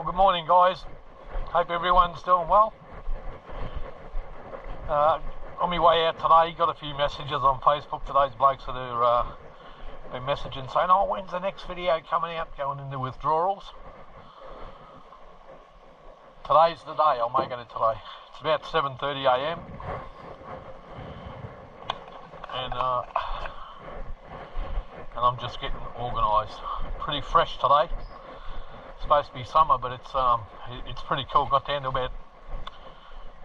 Good morning, guys. Hope everyone's doing well. On my way out today, got a few messages on Facebook. Today's blokes that are been messaging saying, "Oh, when's the next video coming out?" Going into withdrawals. Today's the day. I'm making it today. It's about 7:30 a.m. and I'm just getting organised. Pretty fresh today. It's supposed to be summer, but it's pretty cool. Got down to about,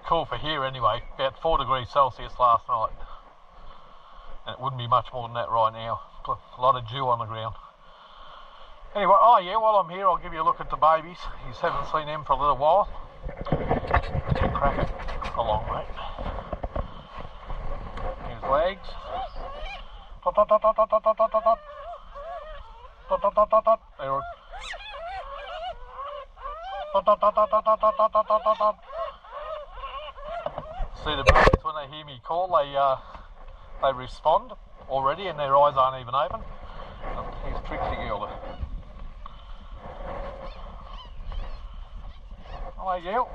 cool for here anyway, about 4 degrees Celsius last night. And it wouldn't be much more than that right now. A lot of dew on the ground. Anyway, oh yeah, while I'm here, I'll give you a look at the babies. You haven't seen them for a little while. Crack it along, mate. Here's legs. Dot, dot, dot, dot, dot, dot, dot, dot, dot. Dot, dot, dot, dot, dot. They're... Dot, dot, dot, dot, dot, dot, dot, dot, dot, dot, dot. See the birds, when they hear me call, they respond already, and their eyes aren't even open. Here's Trixie Girl. Hello, Gil.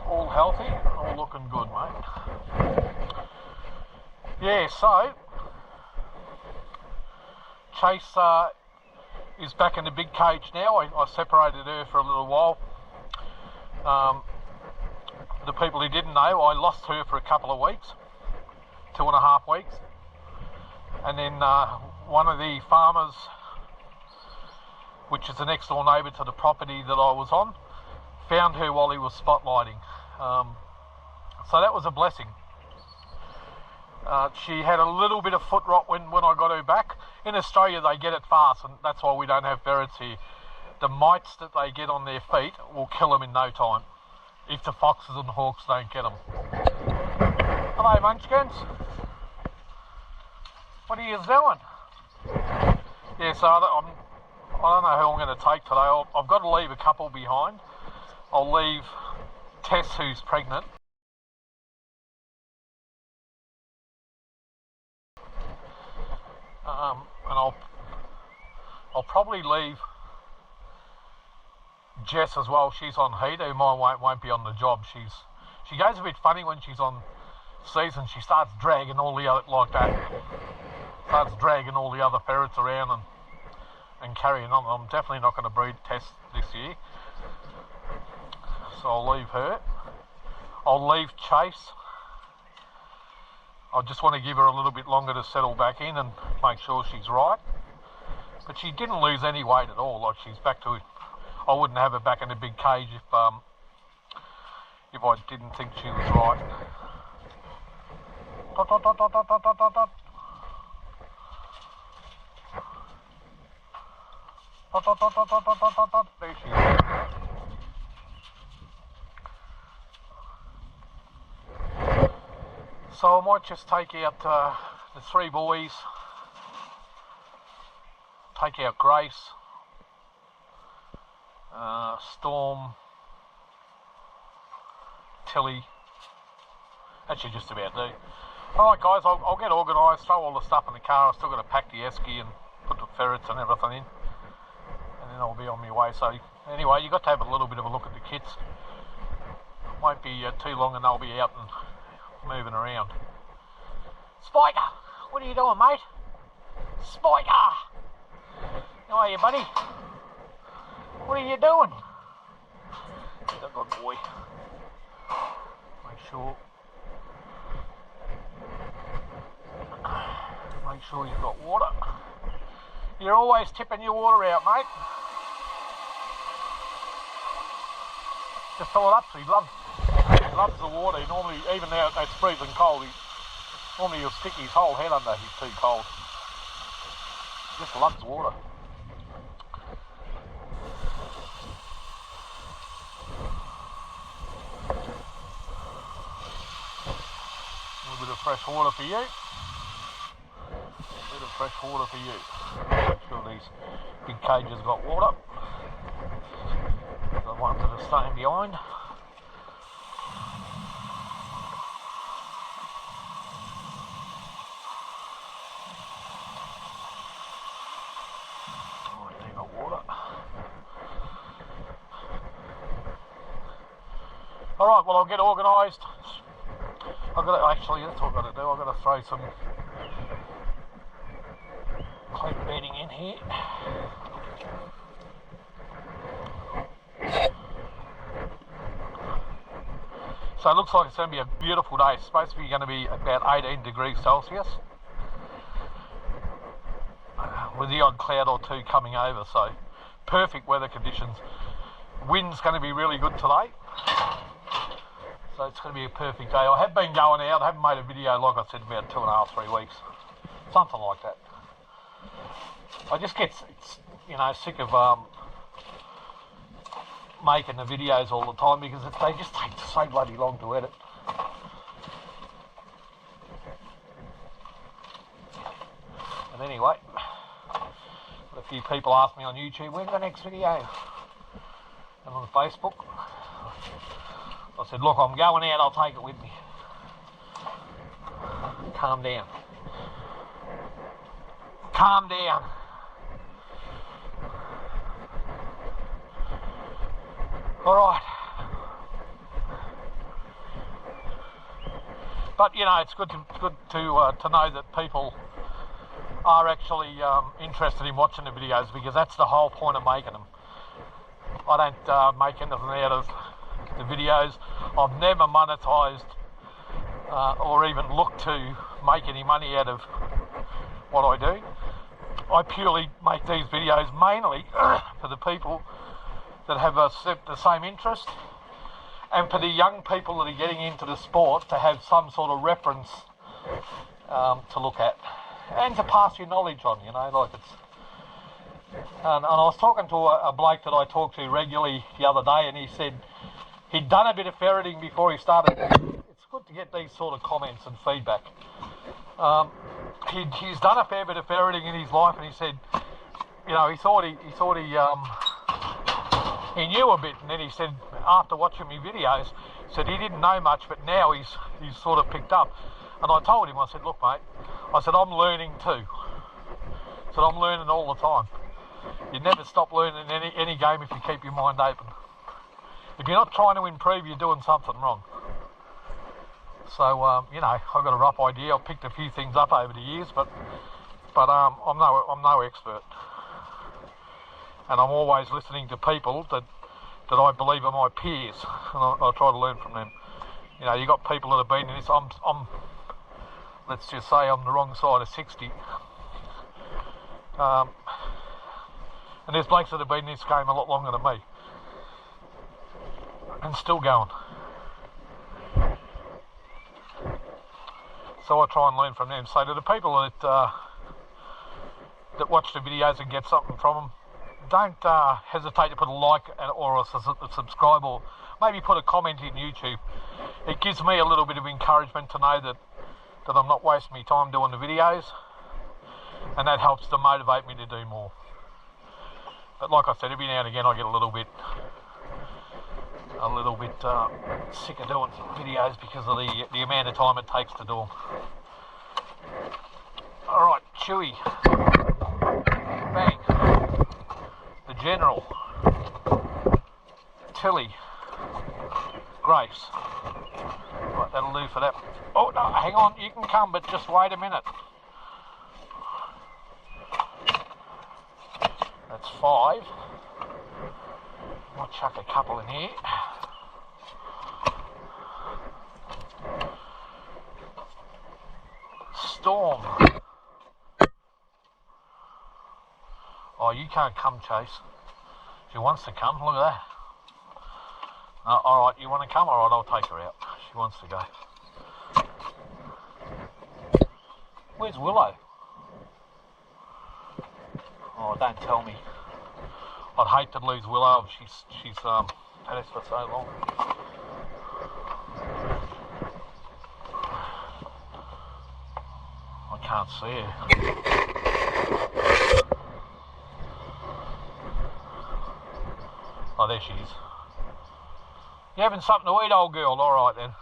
All healthy, all looking good, mate. Yeah, so Chase is back in the big cage now. I separated her for a little while. The people who didn't know, I lost her for a couple of weeks, 2.5 weeks, and then one of the farmers, which is the next door neighbour to the property that I was on, found her while he was spotlighting. So that was a blessing. She had a little bit of foot rot when I got her back. In Australia they get it fast, and that's why we don't have ferrets here. The mites that they get on their feet will kill them in no time, if the foxes and hawks don't get them. Hello, munchkins. What are you doing? Yeah, so I don't know who I'm going to take today. I've got to leave a couple behind. I'll leave Tess, who's pregnant. And I'll probably leave Jess as well. She's on heat. Who won't be on the job. She goes a bit funny when she's on season. She starts dragging all the other starts dragging all the other ferrets around and carrying on. I'm definitely not going to breed Tess this year, so I'll leave her. I'll leave Chase. I just want to give her a little bit longer to settle back in and make sure she's right. But she didn't lose any weight at all. Like, she's back to it. I wouldn't have her back in a big cage if I didn't think she was right. Dot, dot, dot, dot, dot, dot, dot, dot. Dot, dot, dot, dot, dot, dot, dot, dot. There she is. So I might just take out the 3 boys, take out Grace, Storm, Tilly. That should just about do. Alright guys, I'll get organised, throw all the stuff in the car. I've still got to pack the esky and put the ferrets and everything in, and then I'll be on my way. So anyway, you got to have a little bit of a look at the kids. Won't be too long and they'll be out and moving around. Spiker, what are you doing, mate? Spiker! How are you, buddy? What are you doing? He's a good boy. Make sure he's got water. You're always tipping your water out, mate. Just fill it up. So he loves the water. He normally, even now it's freezing cold, normally he'll stick his whole head under. He's too cold. He just loves water. A little bit of fresh water for you. A bit of fresh water for you. Make sure these big cages got water. The ones that are staying behind. Oh, they got water. Alright, well I'll get organised. I've got to, actually, that's what I've got to do. I've got to throw some clean bedding in here. So it looks like it's going to be a beautiful day. It's supposed to be going to be about 18 degrees Celsius. With the odd cloud or two coming over, so perfect weather conditions. Wind's going to be really good today. So it's going to be a perfect day. I have been going out. I haven't made a video, like I said, about 2.5, 3 weeks. Something like that. I just get, you know, sick of making the videos all the time because they just take so bloody long to edit. And anyway, a few people ask me on YouTube, when's the next video? And on Facebook. I said, look, I'm going out, I'll take it with me. Calm down. Calm down. Alright. But, you know, it's good to know that people are actually interested in watching the videos, because that's the whole point of making them. I don't make anything out of the videos. I've never monetised or even looked to make any money out of what I do. I purely make these videos mainly for the people that have the same interest, and for the young people that are getting into the sport to have some sort of reference to look at and to pass your knowledge on, you know, like it's. And I was talking to a bloke that I talk to regularly the other day, and he said he'd done a bit of ferreting before he started. It's good to get these sort of comments and feedback. He's done a fair bit of ferreting in his life, and he said, you know, he thought he knew a bit, and then he said after watching my videos, said he didn't know much, but now he's sort of picked up. And I told him, I said, look mate, I said, I'm learning too. I said, I'm learning all the time. You never stop learning in any game if you keep your mind open. If you're not trying to improve, you're doing something wrong. So you know, I've got a rough idea. I've picked a few things up over the years, but I'm no expert. And I'm always listening to people that I believe are my peers, and I try to learn from them. You know, you got people that have been in this. I'm let's just say I'm the wrong side of 60. And there's blokes that have been in this game a lot longer than me, and still going. So I try and learn from them. So to the people that watch the videos and get something from them, don't hesitate to put a like or a subscribe, or maybe put a comment in YouTube. It gives me a little bit of encouragement to know that I'm not wasting my time doing the videos, and that helps to motivate me to do more. But like I said, every now and again I get a little bit sick of doing videos because of the amount of time it takes to do them. Alright, Chewy, Bang, the General, Tilly, Grace. Right, that'll do for that. Oh no, hang on, you can come, but just wait a minute. That's 5. I'll chuck a couple in here. Storm. Oh, you can't come, Chase. She wants to come, look at that. Alright, you want to come? Alright, I'll take her out. She wants to go. Where's Willow? Oh, don't tell me. I'd hate to lose Willow. She's had us for so long. I can't see her. Oh, there she is. You having something to eat, old girl? All right then.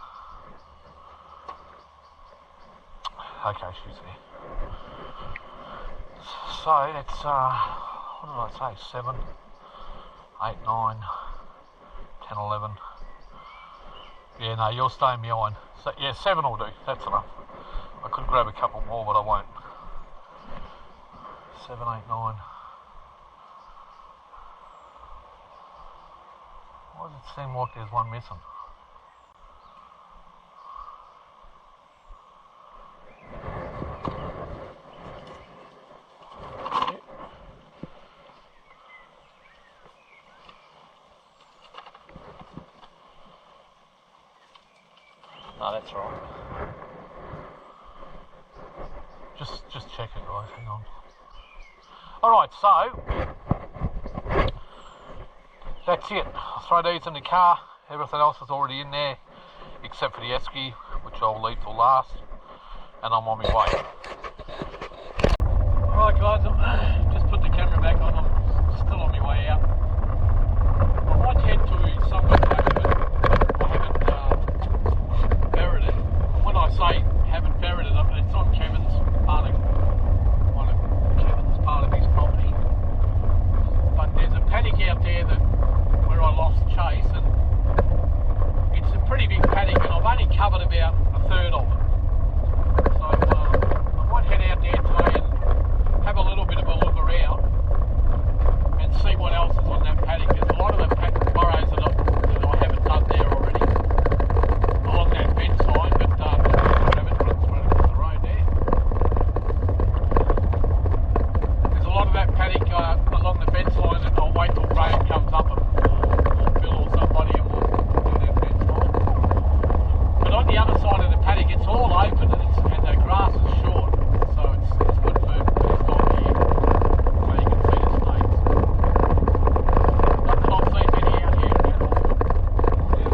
Okay, she's there. So it's what did I say? 7, 8, 9, 10, 11, Yeah, no, you're staying behind. So, yeah, 7 will do. That's enough. I could grab a couple more, but I won't. 7, 8, 9. Why does it seem like there's one missing? No, that's right. Just check it, guys. Hang on. Alright, so that's it. I'll throw these in the car. Everything else is already in there, except for the esky, which I'll leave till last. And I'm on my way. Alright guys, I've just put the camera back on. I'm still on my way out. I might head to somewhere but I haven't ferreted. When I say haven't ferreted, it's on Kevin's part of his property. But there's a paddock out there where I lost chase, and it's a pretty big paddock, and I've only covered about a third of it. So I might head out there today and have a little bit of a look around and see what else is on that paddock. There's a lot of the burrows that I haven't done there already along that fence line, but whatever, runs right across the road there. There's a lot of that paddock along the fence line, and I'll wait till rain comes up or Bill or somebody and we'll do that fence line. But on the other side of the paddock, it's all open and the grass is short, so it's good for this time of year, so you can see the snakes. Not that I've seen many out here at all.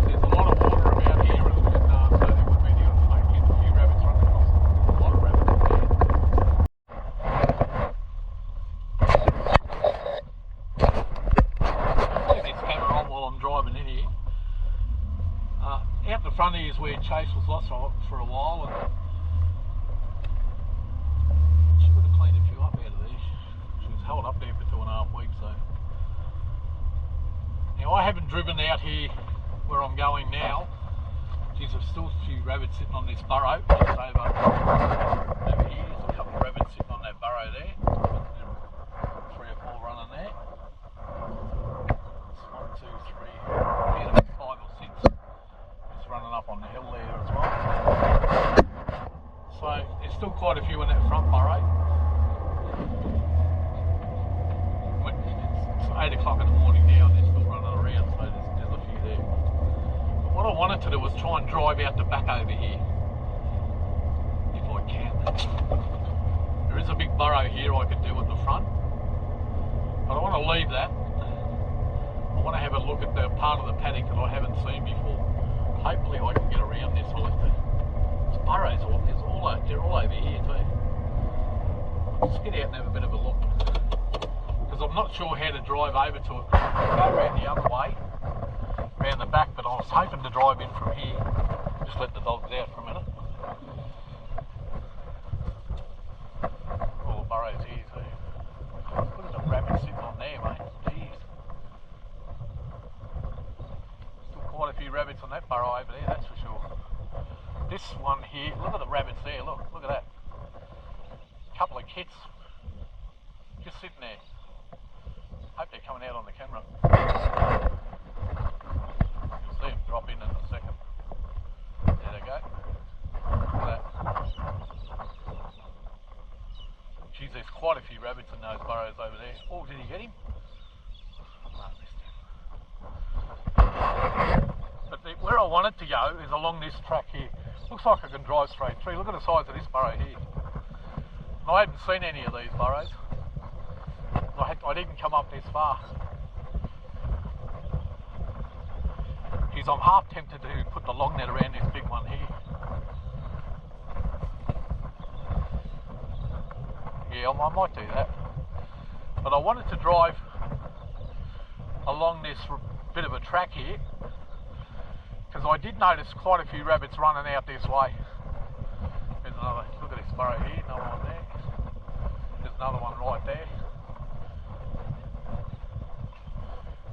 There's a lot of water about here, and so there would be the odd snake. A few rabbits running across, a lot of rabbits up there. I'll leave this camera on while I'm driving in here. Out the front here is where Chase was lost for a while, and she would have cleaned a few up out of these. She was held up there for 2.5 weeks, so. Now I haven't driven out here where I'm going now. Geez, there's still a few rabbits sitting on this burrow. Just over here, there's a couple of rabbits sitting on that burrow there. 3 or 4 running there. It's 1, 2, 3, about 5 or 6. Just running up on the hill there as well. So there's still quite a few in that front burrow. It's 8 o'clock in the morning now, and they're still running around, so there's a few there. But what I wanted to do was try and drive out the back over here, if I can. There is a big burrow here I could do at the front, but I want to leave that. I want to have a look at the part of the paddock that I haven't seen before. Hopefully I can get around this. It's burrows, they're all over here too. I'll just get out and have a bit of a look, because I'm not sure how to drive over to it. I'll go around the other way, around the back, but I was hoping to drive in from here. Just let the dogs out for a minute. All the burrows here too. Look at the rabbits sitting on there, mate. Jeez. Still quite a few rabbits on that burrow over there, that's for sure. This one here, look at the rabbits there, look at that. A couple of kits just sitting there. Hope they're coming out on the camera. You'll see them drop in a second. There they go. Look at that. Geez, there's quite a few rabbits in those burrows over there. Oh, did he get him? No, I missed him. But where I want it to go is along this track here. Looks like I can drive straight through. Look at the size of this burrow here. And I haven't seen any of these burrows. I didn't come up this far. Geez, I'm half tempted to put the long net around this big one here. Yeah, I might do that. But I wanted to drive along this bit of a track here, because I did notice quite a few rabbits running out this way. There's another, look at this burrow here, another one there. There's another one right there.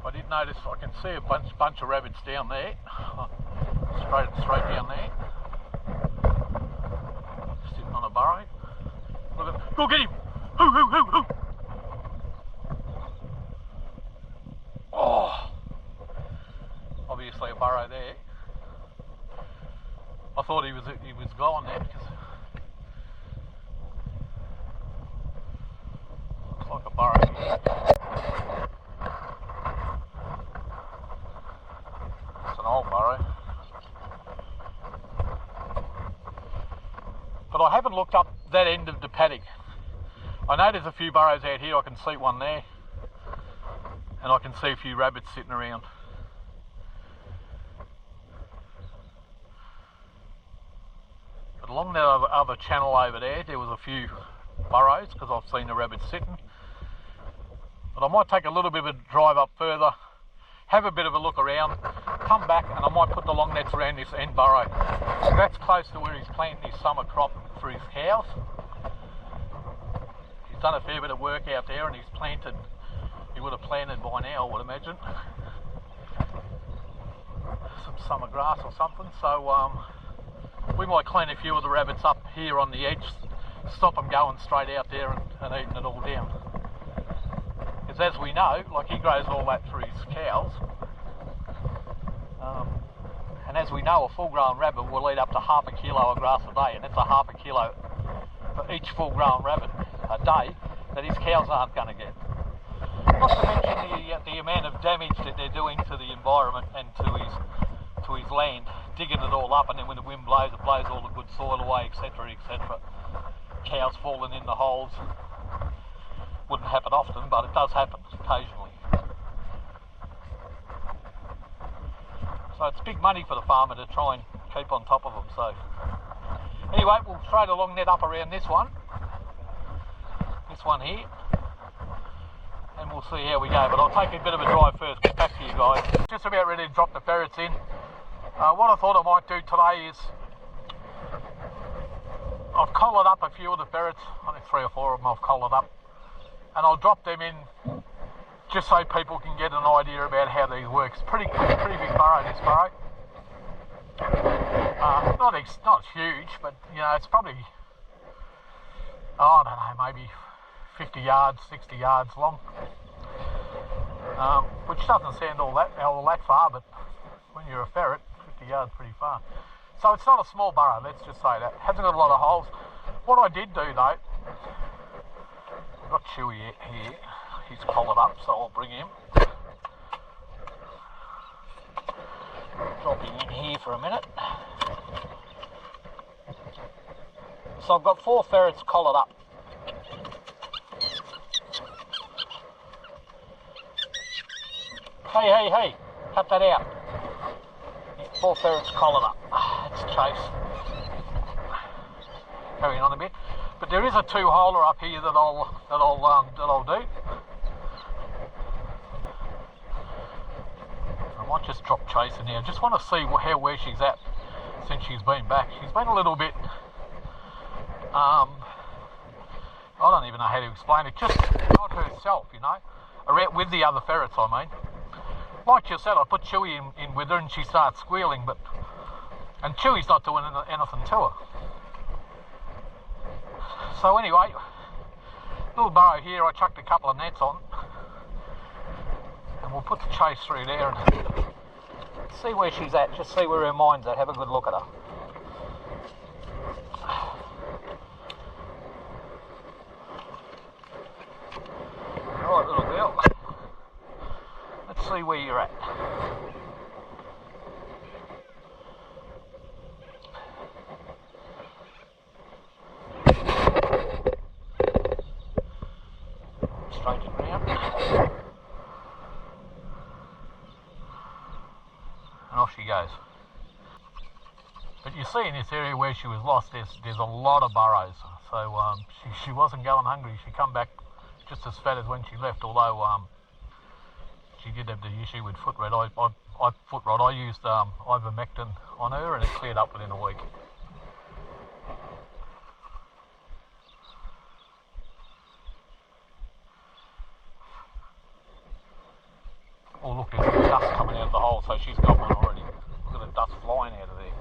I did notice, I can see a bunch of rabbits down there. Straight down there. Sitting on a burrow. Look at, go get him! Hoo! Oh! Obviously a burrow there. I thought he was gone there because looks like a burrow here. It's an old burrow. But I haven't looked up that end of the paddock. I know there's a few burrows out here. I can see one there, and I can see a few rabbits sitting around. But along the other channel over there was a few burrows because I've seen the rabbits sitting. But I might take a little bit of a drive up further, have a bit of a look around, come back, and I might put the long nets around this end burrow. So that's close to where he's planting his summer crop for his cows. He's done a fair bit of work out there, and he would have planted by now, I would imagine, some summer grass or something. So we might clean a few of the rabbits up here on the edge, stop them going straight out there and eating it all down. Because as we know, like, he grows all that for his cows, and as we know, a full-grown rabbit will eat up to half a kilo of grass a day, and that's a half a kilo for each full-grown rabbit a day that his cows aren't going to get. Not to mention the amount of damage that they're doing to the environment and to his land, digging it all up, and then when the wind blows, it blows all the good soil away, etc, etc. Cows falling in the holes. Wouldn't happen often, but it does happen occasionally. So it's big money for the farmer to try and keep on top of them. So anyway, we'll throw the long net up around this one here, and we'll see how we go. But I'll take a bit of a drive first, get back to you guys. Just about ready to drop the ferrets in. What I thought I might do today is I've collared up a few of the ferrets. I think 3 or 4 of them I've collared up, and I'll drop them in just so people can get an idea about how these work. It's pretty big burrow, this burrow. Not huge, but you know, it's probably, I don't know, maybe 50 yards, 60 yards long, which doesn't sound all that far, but when you're a ferret, 50 yards pretty far. So it's not a small burrow, let's just say that. Hasn't got a lot of holes. What I did do though, I've got Chewy here, he's collared up, so I'll bring him. Drop him in here for a minute. So I've got 4 ferrets collared up. Hey, cut that out. 4 ferrets collared up. Let's chase. Carrying on a bit. But there is a 2-holer up here that I'll do. I might just drop Chase in here. I just want to see where she's at since she's been back. She's been a little bit, I don't even know how to explain it, just not herself, you know, around with the other ferrets, I mean. Like you said, I put Chewy in with her and she starts squealing, and Chewy's not doing anything to her. So anyway, little burrow here, I chucked a couple of nets on, and we'll put the Chase through there and see where she's at, just see where her mind's at, have a good look at her. Alright, little girl, let's see where you're at. Straighten round. And off she goes. But you see in this area where she was lost, there's a lot of burrows. So she wasn't going hungry. She come back just as fat as when she left, although she did have the issue with foot rot. I used ivermectin on her and it cleared up within a week. Oh look, there's dust coming out of the hole, so she's got one already. Look at it. dust flying out of there.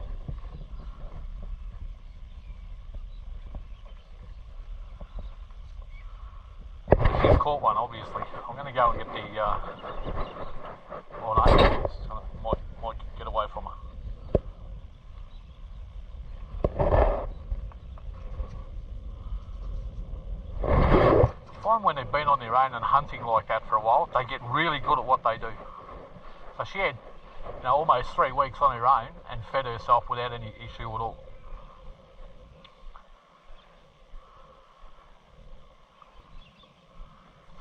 She's caught one, obviously. I'm going to go and get the, oh no, might get away from her. I find when they've been on their own and hunting like that for a while, they get really good at what they do. So she had, almost 3 weeks on her own and fed herself without any issue at all.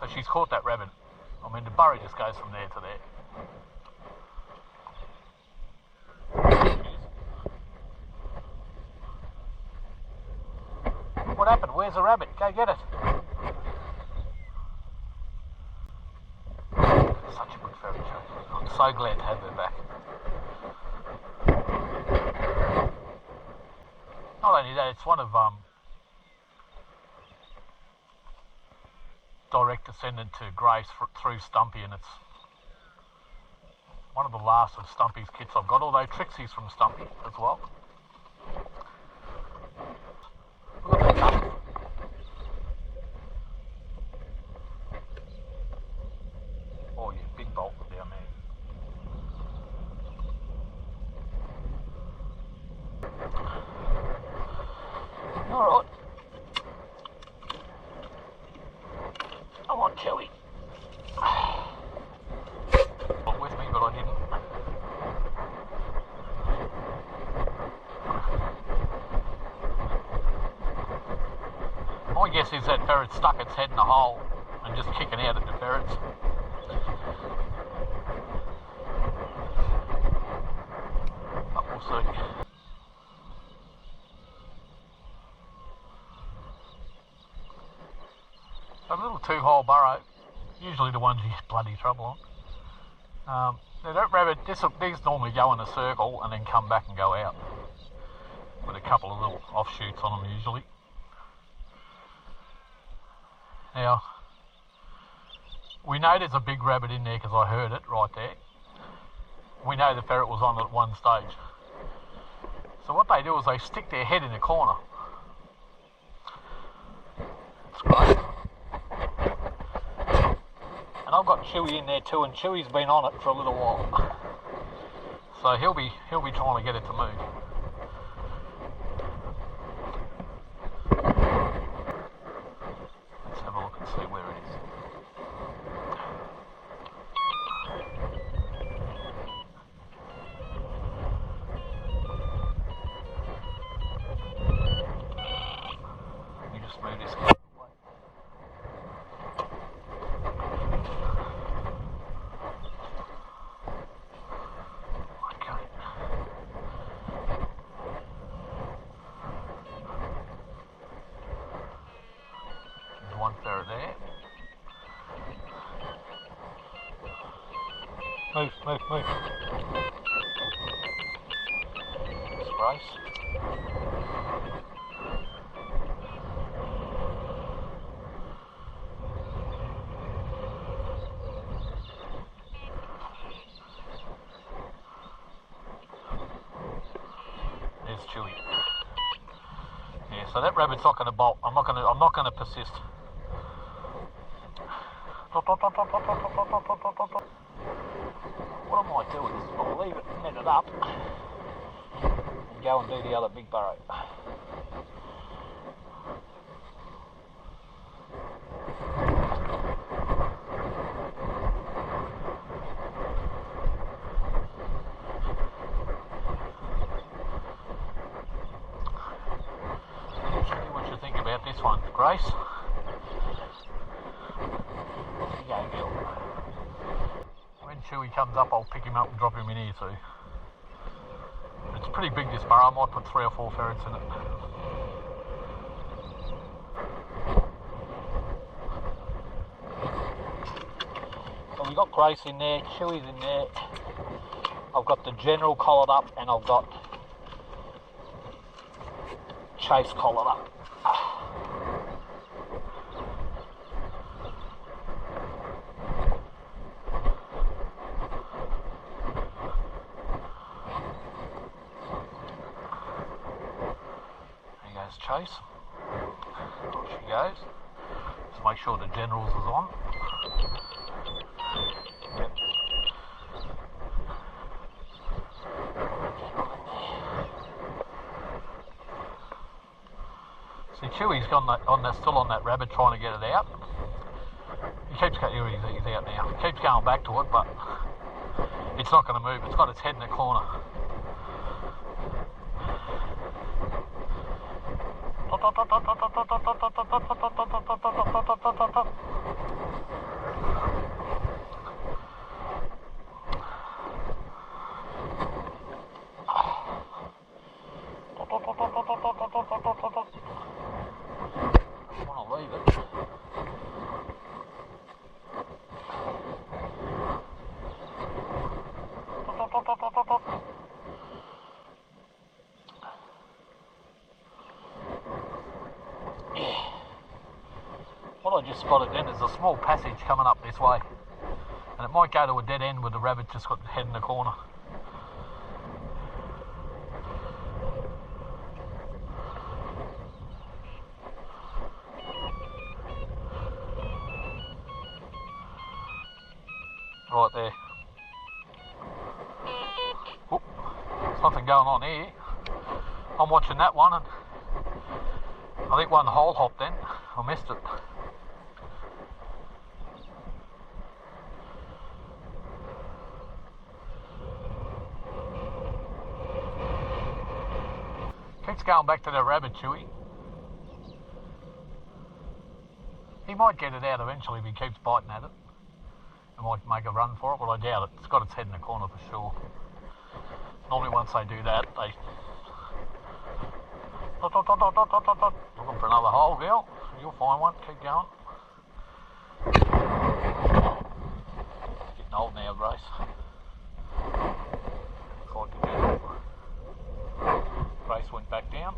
So she's caught that rabbit. I mean, the burrow just goes from there to there. What happened? Where's the rabbit? Go get it. Such a good ferret show. I'm so glad to have her back. Not only that, it's one of direct descendant to Grace through Stumpy, and it's one of the last of Stumpy's kits I've got, although Trixie's from Stumpy as well. Look at that tongue. Oh yeah, big bolt down there. Alright. Come on, Chewy. Got with me, but I didn't. My guess is that ferret stuck its head in a hole and just kicking out at the ferrets. But we'll see. A little 2-hole burrow, usually the ones you get bloody trouble on. Now that rabbit, these normally go in a circle and then come back and go out with a couple of little offshoots on them usually. Now, we know there's a big rabbit in there because I heard it right there. We know the ferret was on at one stage. So what they do is they stick their head in a corner. It's great. And I've got Chewy in there too, and Chewy's been on it for a little while. So he'll be trying to get it to move. Let's have a look and see where it is. Let me just move this guy. One ferret there. Move, move, move. That's Grace. There's Chewy. Yeah, so that rabbit's not going to bolt. I'm not going to persist. What I might do is I'll leave it, net it up, and go and do the other big burrow. See what you think about this one, Grace. When Chewy comes up, I'll pick him up and drop him in here too. It's pretty big, this burrow. I might put 3 or 4 ferrets in it. So we've got Grace in there, Chewy's in there. I've got the general collared up, and I've got Chase collared up. Let's chase. Off she goes. Just make sure the generals is on. Yep. See, Chewy's still on that rabbit trying to get it out. He keeps going, he's out now. He keeps going back to it, but it's not going to move. It's got its head in the corner. I want to leave it. What I just spotted then is a small passage coming up this way, and it might go to a dead end with the rabbit just got the head in the corner. Right there. Oop, there's nothing going on here. I'm watching that one, and I think one hole hopped then. I missed it. Keeps going back to that rabbit, Chewy. He might get it out eventually if he keeps biting at it. He might make a run for it, but I doubt it. It's got its head in the corner for sure. Normally once they do that, they... Looking for another hole, girl. You'll find one. Keep going. Getting old now, Grace. Looks like a girl. Grace went back down.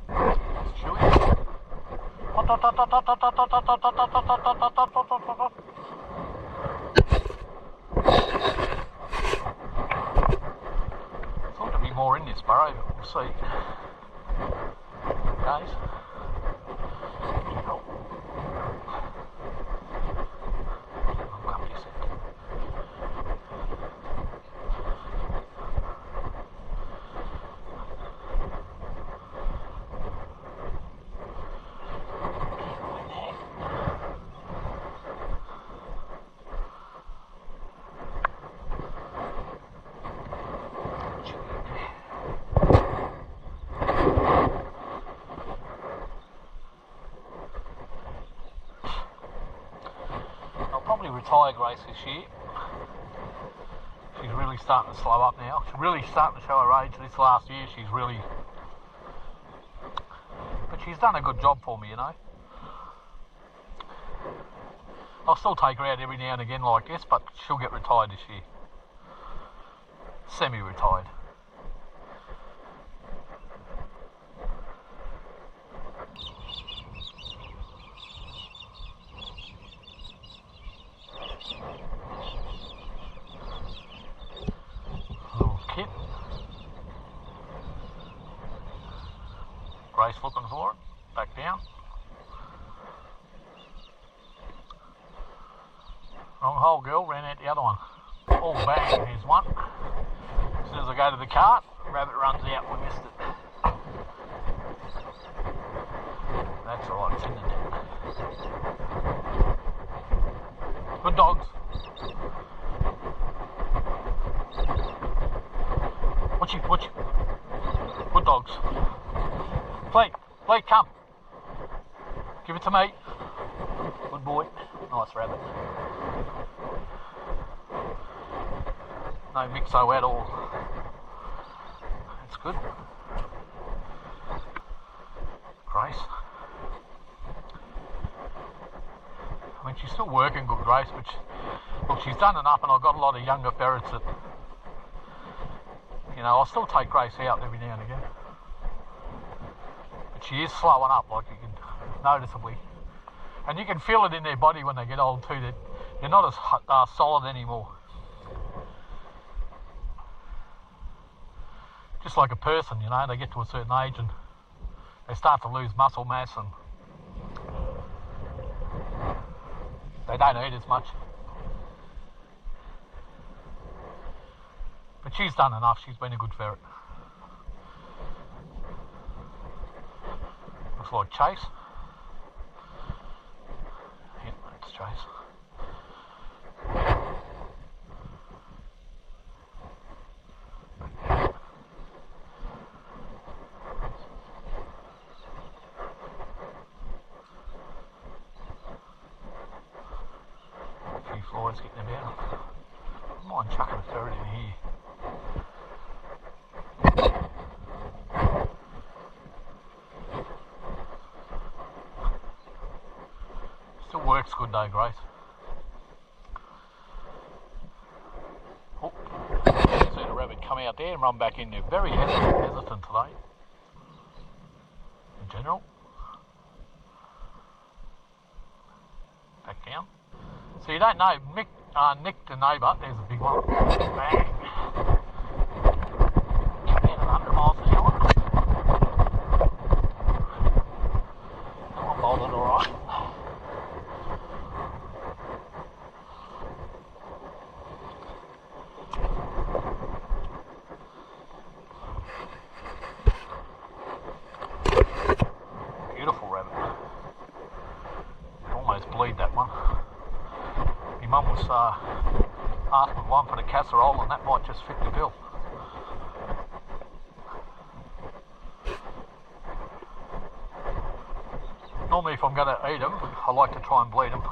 It's Chewy. Thought there'd be more in this burrow, but we'll see. Guys. Retire Grace this year. She's really starting to slow up now. She's really starting to show her age. This last year she's really... But she's done a good job for me, you know. I'll still take her out every now and again like this, but she'll get retired this year. Semi-retired. Kit. Grace looking for it. Back down. Wrong hole, girl. Ran out the other one. Oh, bang. Here's one. As soon as I go to the cart, rabbit runs out. We missed it. That's alright. It's in the net. Good dogs. Watch. Good dogs. Blake, come. Give it to me. Good boy. Nice rabbit. No mixo at all. That's good. Grace. I mean, she's still working good, Grace, but look, she's done enough, and I've got a lot of younger ferrets that... You know, I'll still take Grace out every now and again. But she is slowing up, like you can noticeably. And you can feel it in their body when they get old too. They're not as solid anymore. just like a person, you know, they get to a certain age and they start to lose muscle mass and they don't eat as much. But she's done enough, she's been a good ferret. Looks like Chase. Yep, that's Chase. A few flies getting about. I don't mind chucking a ferret in here. Still works good though, Grace. Oh, seen a rabbit come out there and run back in there. Very hesitant today. In general. Back down. So you don't know, Nick the neighbour, there's a big one. Bang. Coming in at 100 miles an hour. That one bolted alright. Beautiful rabbit. Almost bleed that one. My mum was asking one for the casserole and that might just fit the bill. Normally if I'm going to eat them, I like to try and bleed them.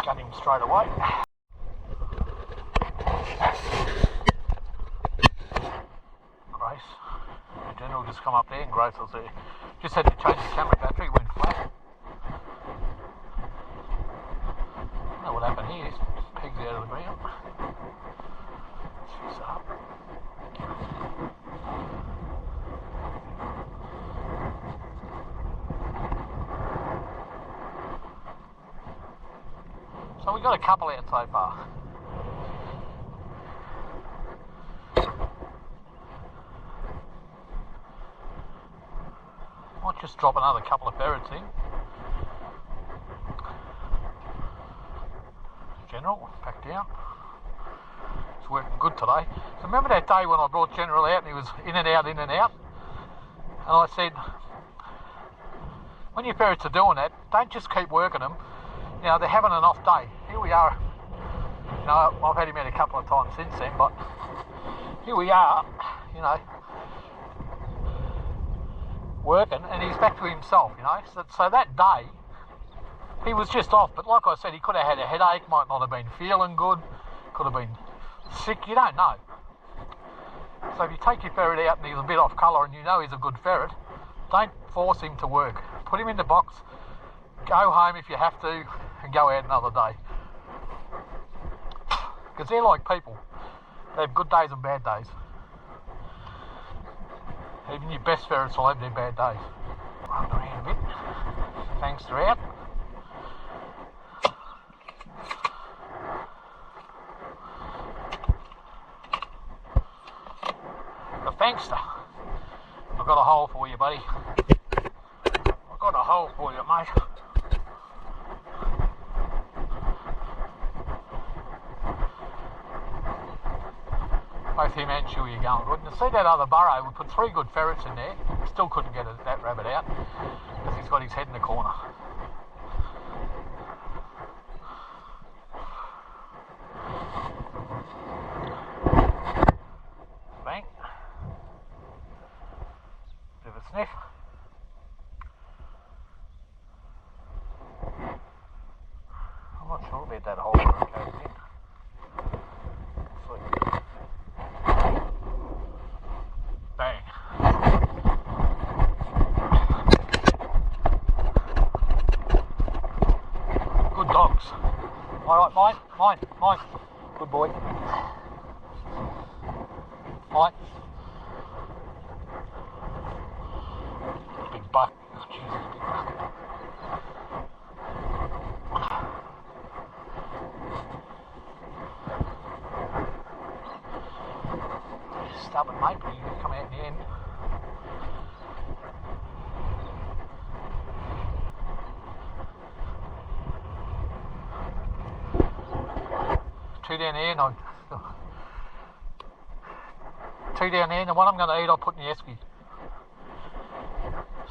Got him straight away. Grace, the general just come up there and Grace was there. Just had to change the camera battery, went flat. I don't know what happened here, this pig's out of the ground. Let's fix it up. So we've got a couple out so far. Might just drop another couple of ferrets in. General, back down. It's working good today. So remember that day when I brought General out and he was in and out, in and out? And I said, when your ferrets are doing that, don't just keep working them. You know, they're having an off day. Here we are. You know, I've had him out a couple of times since then, but here we are, you know, working, and he's back to himself, you know. So that day, he was just off, but like I said, he could have had a headache, might not have been feeling good, could have been sick, you don't know. So if you take your ferret out and he's a bit off colour and you know he's a good ferret, don't force him to work. Put him in the box, go home if you have to, and go out another day. Because they're like people. They have good days and bad days. Even your best ferrets will have their bad days. Run around a bit. Fangs are out. The fangster. I've got a hole for you, buddy. I've got a hole for you, mate. Both him and Chewy are going good. And to see that other burrow, we put 3 good ferrets in there. Still couldn't get that rabbit out because he's got his head in the corner. Bang. Bit of a sniff. I'm not sure about that hole where it goes in. Bang. Alright, mine. Good boy. Mine. Big buck. Oh, Jesus, big buck. Stubborn mate, but you can come out in the end. Two down there, no. Two down there, and the one I'm going to eat I'll put in the esky.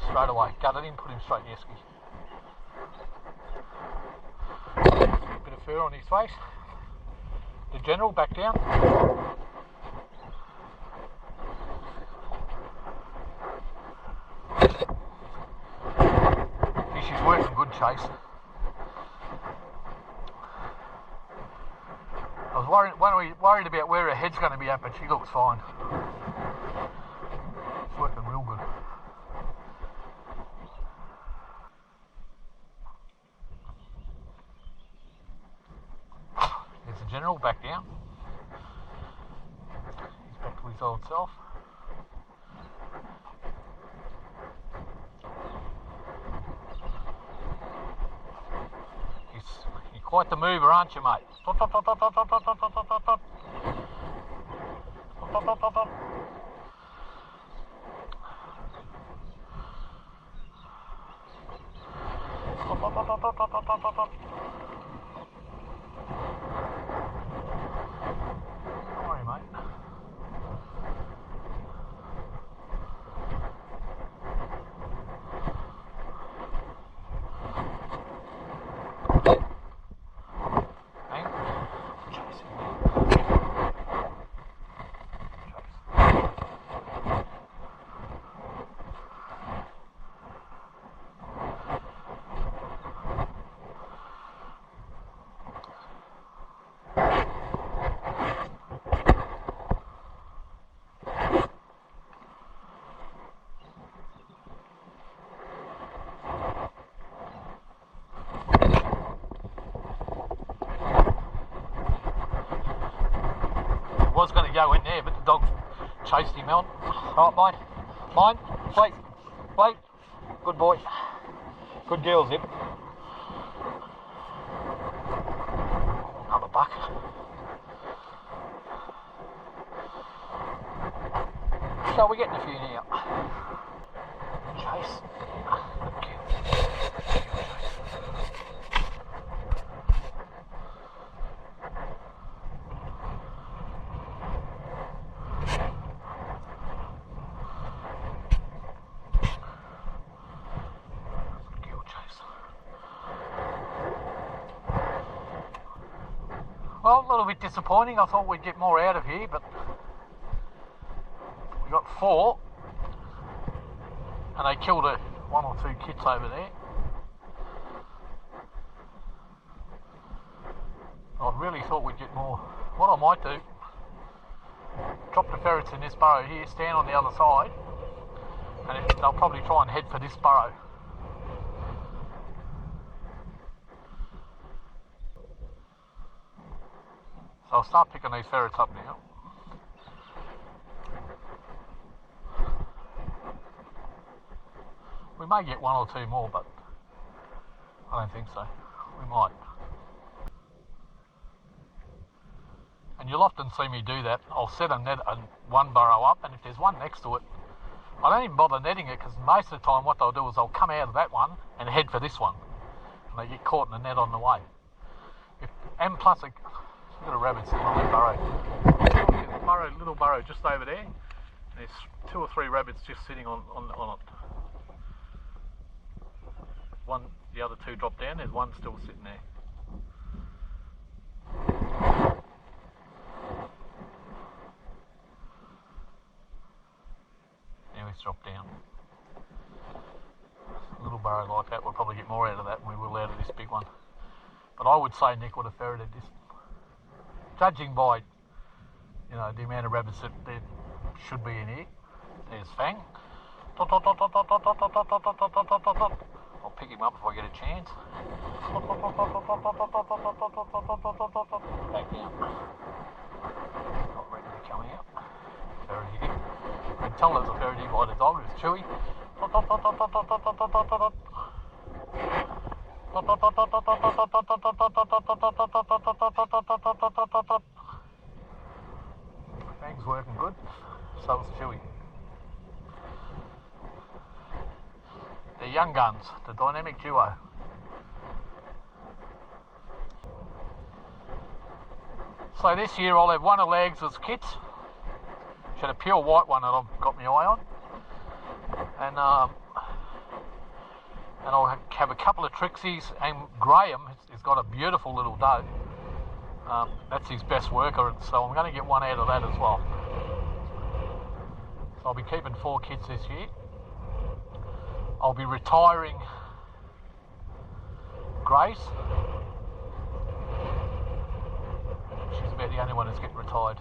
Straight away, gut it in, put him straight in the esky. Bit of fur on his face. The general, back down. She's working good, Chase. I was worried about where her head's going to be at, but she looks fine. It's working real good. There's the general, back down. He's back to his old self. You're quite the mover, aren't you, mate? Sorry, mate. Was going to go in there, but the dog chased him out. Right, mine, wait, good boy, good girl, Zip. Another buck. So we're getting a few now. Chase. Well, a little bit disappointing. I thought we'd get more out of here, but we got 4, and they killed one or two kits over there. I really thought we'd get more. What I might do, drop the ferrets in this burrow here, stand on the other side, and they'll probably try and head for this burrow. So I'll start picking these ferrets up now. We may get 1 or 2 more, but I don't think so. We might. And you'll often see me do that. I'll set one burrow up, and if there's one next to it, I don't even bother netting it, because most of the time what they'll do is they'll come out of that one and head for this one, and they get caught in the net on the way. And plus, we've got a rabbit sitting on that burrow. Little burrow just over there. And there's 2 or 3 rabbits just sitting on it. The other 2 dropped down. There's 1 still sitting there. Now he's dropped down. A little burrow like that, we'll probably get more out of that than we will out of this big one. But I would say Nick would have ferreted this. Judging by, the amount of rabbits that there should be in here. There's Fang. I'll pick him up if I get a chance. Back down. Not ready to come out. Ferret here. You can tell there's a ferret here by the dog, it's chewy. Bag's working good, so is chewy. The young guns, the dynamic duo. So this year I'll have one of legs as kits. She had a pure white one that I've got my eye on, and I'll have a couple of Trixies, and Graham has got a beautiful little doe. That's his best worker, so I'm going to get one out of that as well. So I'll be keeping 4 kits this year. I'll be retiring Grace. She's about the only one who's getting retired.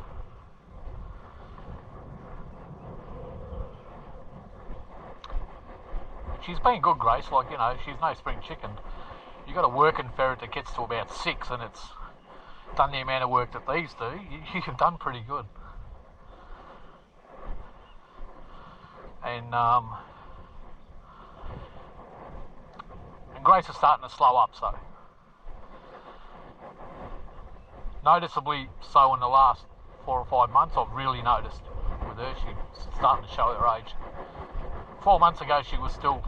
She's been good, Grace, like, you know, she's no spring chicken. You got a working ferret that gets to about 6 and it's done the amount of work that these do, you've done pretty good. And Grace is starting to slow up, so. Noticeably so in the last 4 or 5 months, I've really noticed with her, she's starting to show her age. 4 months ago she was still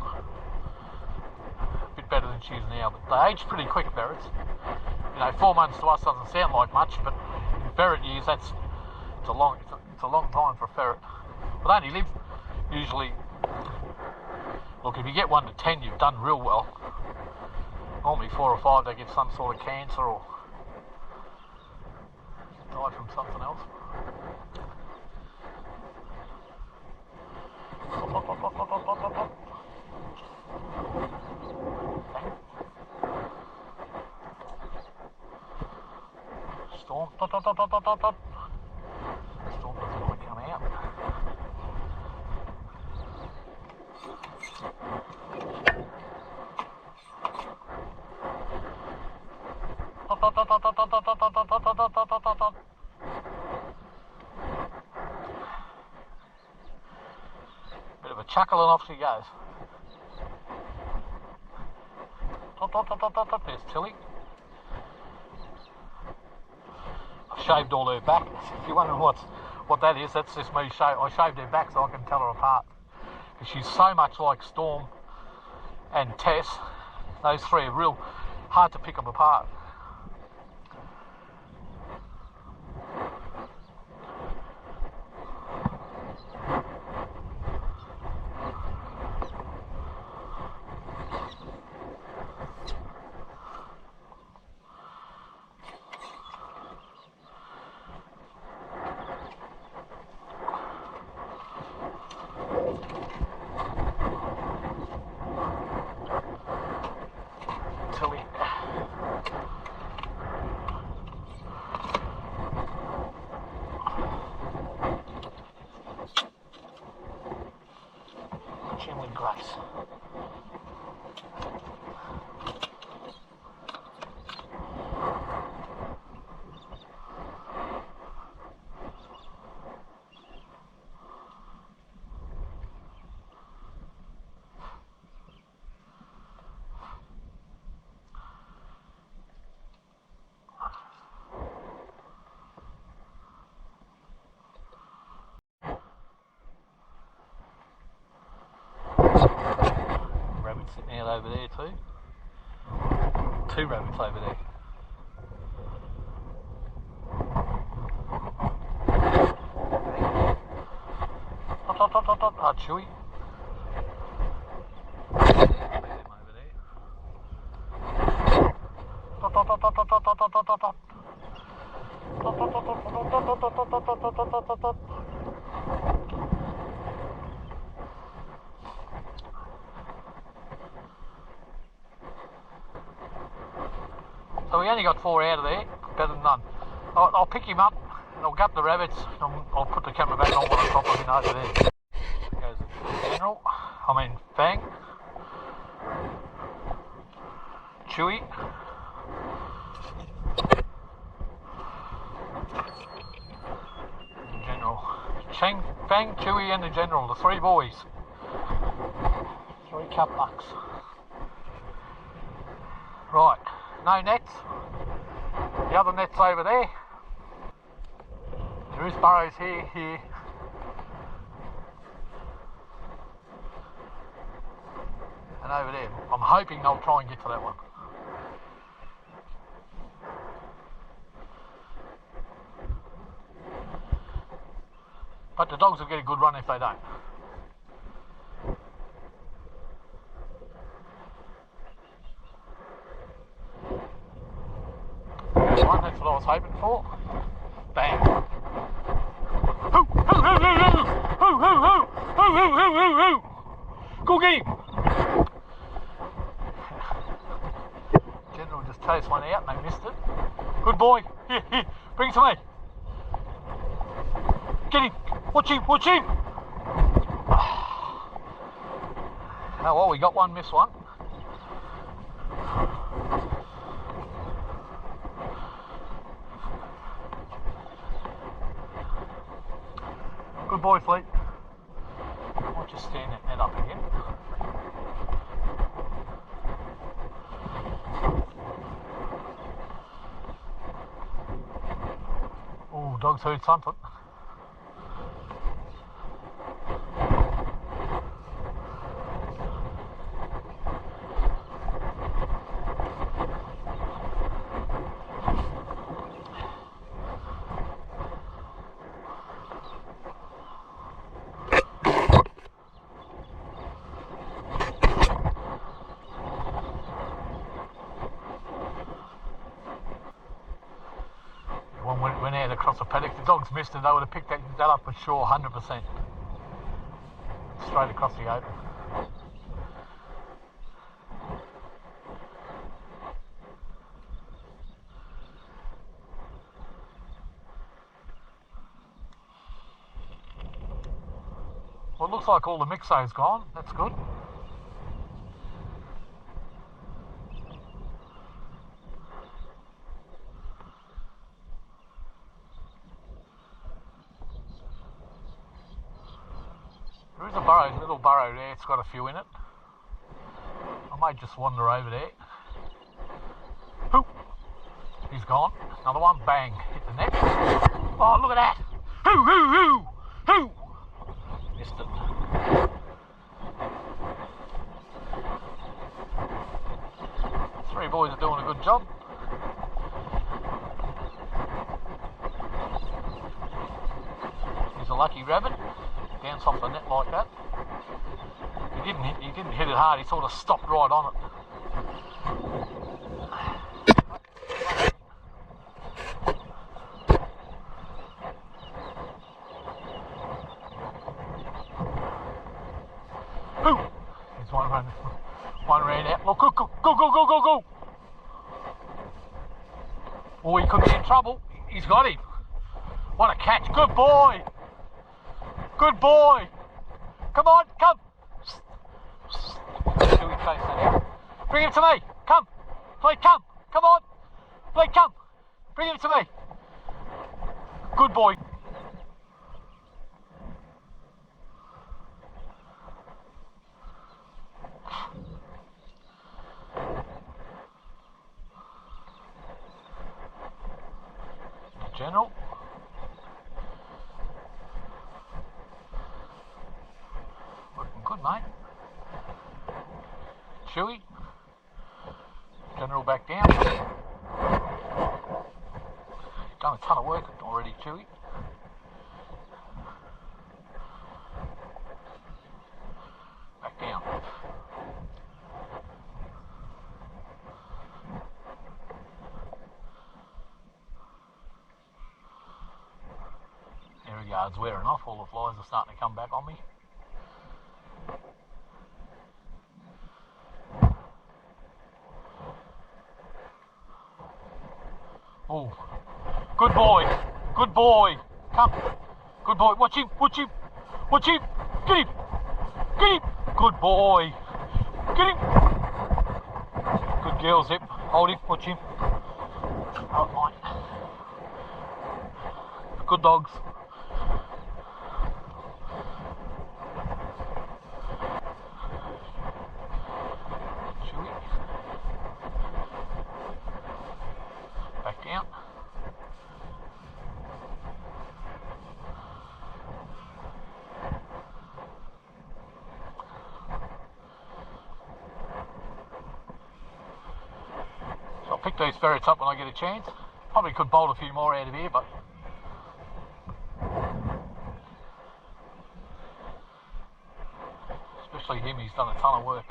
a bit better than she is now, but they age pretty quick, ferrets. You know, 4 months to us doesn't sound like much, but in ferret years, it's a long time for a ferret. But they only live usually, look, if you get 1 to 10, you've done real well. Normally 4 or 5, they get some sort of cancer or die from something else. Storm. Storm doesn't want to come out. Bit of a chuckle and off she goes. There's Tilly. I've shaved all her back. If you're wondering what that is, that's just me. I shaved her back so I can tell her apart. Because she's so much like Storm and Tess. Those 3 are real hard to pick them apart. With Grace. Sitting out over there too. 2 rabbits over there. Ah, Chewy. Over there. So we only got 4 out of there, better than none. I'll pick him up and I'll gut the rabbits and I'll put the camera back on what on top of him over there. There goes General, Fang. Chewy. General. Cheng, Fang, Chewy and the General, the three boys. Three cup bucks. Right, no nets. The other net's over there. There is burrows here. And over there. I'm hoping they'll try and get to that one. But the dogs will get a good run if they don't. One, that's what I was hoping for. Bang. Hoo, hoo, hoo, hoo, hoo, hoo, hoo, hoo, hoo, hoo, hoo, hoo, hoo. Go get him. General just chased one out and they missed it. Good boy. Here, bring it to me. Get him. Watch him. Oh well, we got one, missed one. Good boy, Fleet. I'll just stand that net up again. Oh, dog's heard something. Went out across the paddock, the dogs missed and they would have picked that up for sure, 100%. Straight across the open. Well, it looks like all the mixo's gone, that's good. There is a burrow, little burrow there, it's got a few in it. I might just wander over there. Hoo! He's gone. Another one, bang, hit the net. Oh, look at that! Hoo, hoo, hoo! Hoo! Missed it. Three boys are doing a good job. He's a lucky rabbit. Bounce off the net like that. He didn't hit it hard, he sort of stopped right on it. Hoo! There's one ran out. Look, go. Oh, he could be in trouble. He's got him. What a catch. Good boy. Good boy! Come on, come! Shall we chase that out? Bring him to me! Come! Blake, come! Come on! Blake, come! Bring him to me! Good boy! General. Good, mate. Chewy. General back down. Done a ton of work already, Chewy. Back down. There he goes, wearing off. All the flies are starting to come back on me. Oh, good boy, come, good boy, watch him, get him, good boy, get him, good girl, Zip. Hold him, watch him. Oh, mine. Good dogs. Chewy. Back down. So I'll pick these ferrets up when I get a chance. Probably could bolt a few more out of here, but especially him, he's done a ton of work.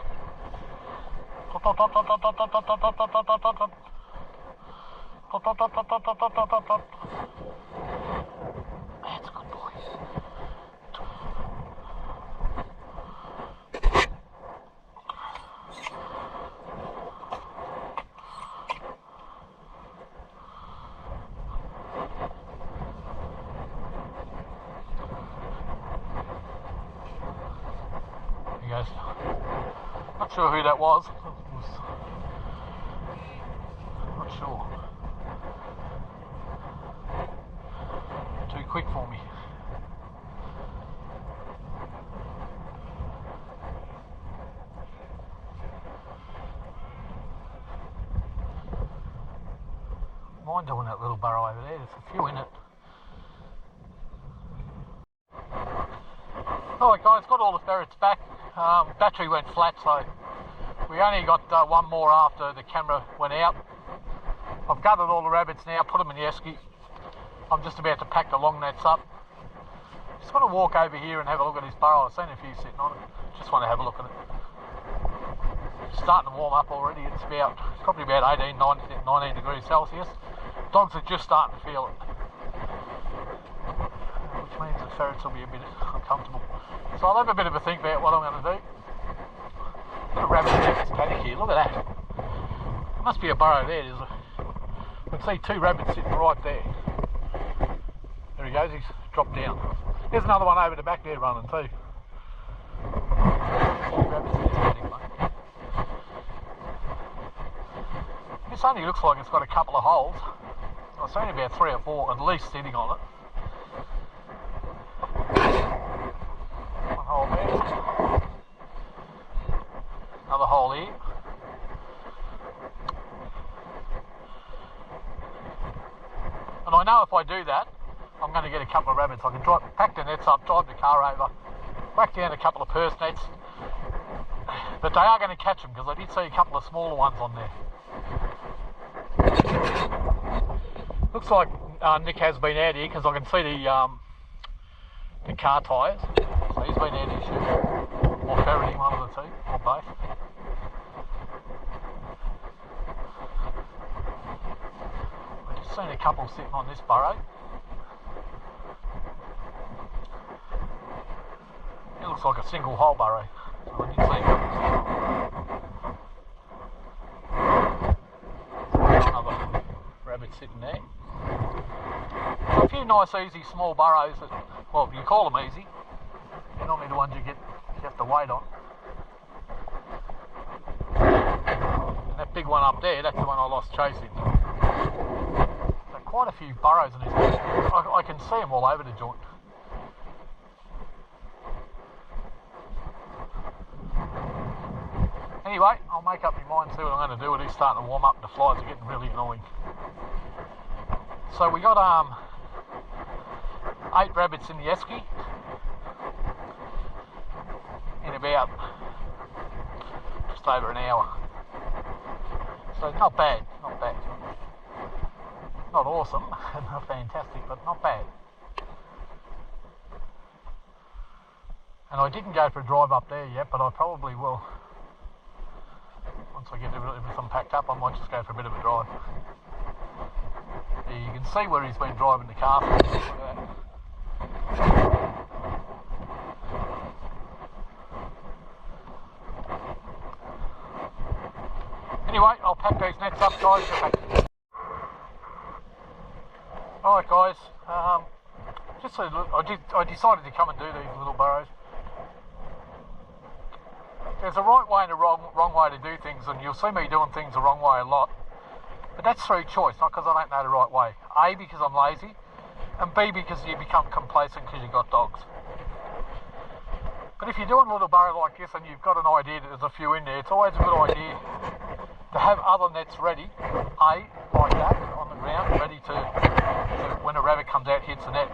That's good, boys. He goes. Not sure who that was. Not sure. Too quick for me. Mind doing that little burrow over there. There's a few in it. Alright guys, got all the ferrets back. Battery went flat, so we only got one more after the camera went out. I've gathered all the rabbits now, put them in the esky. I'm just about to pack the long nets up. Just want to walk over here and have a look at this burrow. I've seen a few sitting on it. Just want to have a look at it. It's starting to warm up already. It's probably about 18, 19 degrees Celsius. Dogs are just starting to feel it, which means the ferrets will be a bit uncomfortable. So I'll have a bit of a think about what I'm going to do. Got a rabbit in paddock here. Look at that. There must be a burrow there. I can see two rabbits sitting right there. There he goes. He's dropped down. There's another one over the back there running too. Two rabbits in this paddock, mate. This only looks like it's got a couple of holes. I've seen about 3 or 4 at least sitting on it. One hole there. Another hole here. And I know if I do that, I'm going to get a couple of rabbits. I can pack the nets up, drive the car over, whack down a couple of purse nets. But they are going to catch them because I did see a couple of smaller ones on there. Looks like Nick has been out here because I can see the car tyres. So he's been out here shooting or ferreting, one of the two, or both. I've just seen a couple sitting on this burrow. It looks like a single hole burrow. So I did see another rabbit sitting there. So a few nice easy small burrows that, well, you call them easy. They're normally the ones you have to wait on. And that big one up there, that's the one I lost chasing. So quite a few burrows in this. I can see them all over the joint. Anyway, I'll make up my mind, see what I'm going to do. It is starting to warm up, the flies are getting really annoying. So we got 8 rabbits in the esky in about just over an hour. So not bad, not bad. Not awesome, not fantastic, but not bad. And I didn't go for a drive up there yet, but I probably will. Once I get everything packed up, I might just go for a bit of a drive. You can see where he's been driving the car. Look at that. Anyway, I'll pack these nets up, guys. Alright guys, I decided to come and do these little burrows. There's a right way and a wrong way to do things, and you'll see me doing things the wrong way a lot. But that's through choice, not because I don't know the right way. A, because I'm lazy, and B, because you become complacent because you've got dogs. But if you're doing a little burrow like this and you've got an idea that there's a few in there, it's always a good idea to have other nets ready, A, like that, on the ground, ready to when a rabbit comes out, hits the net,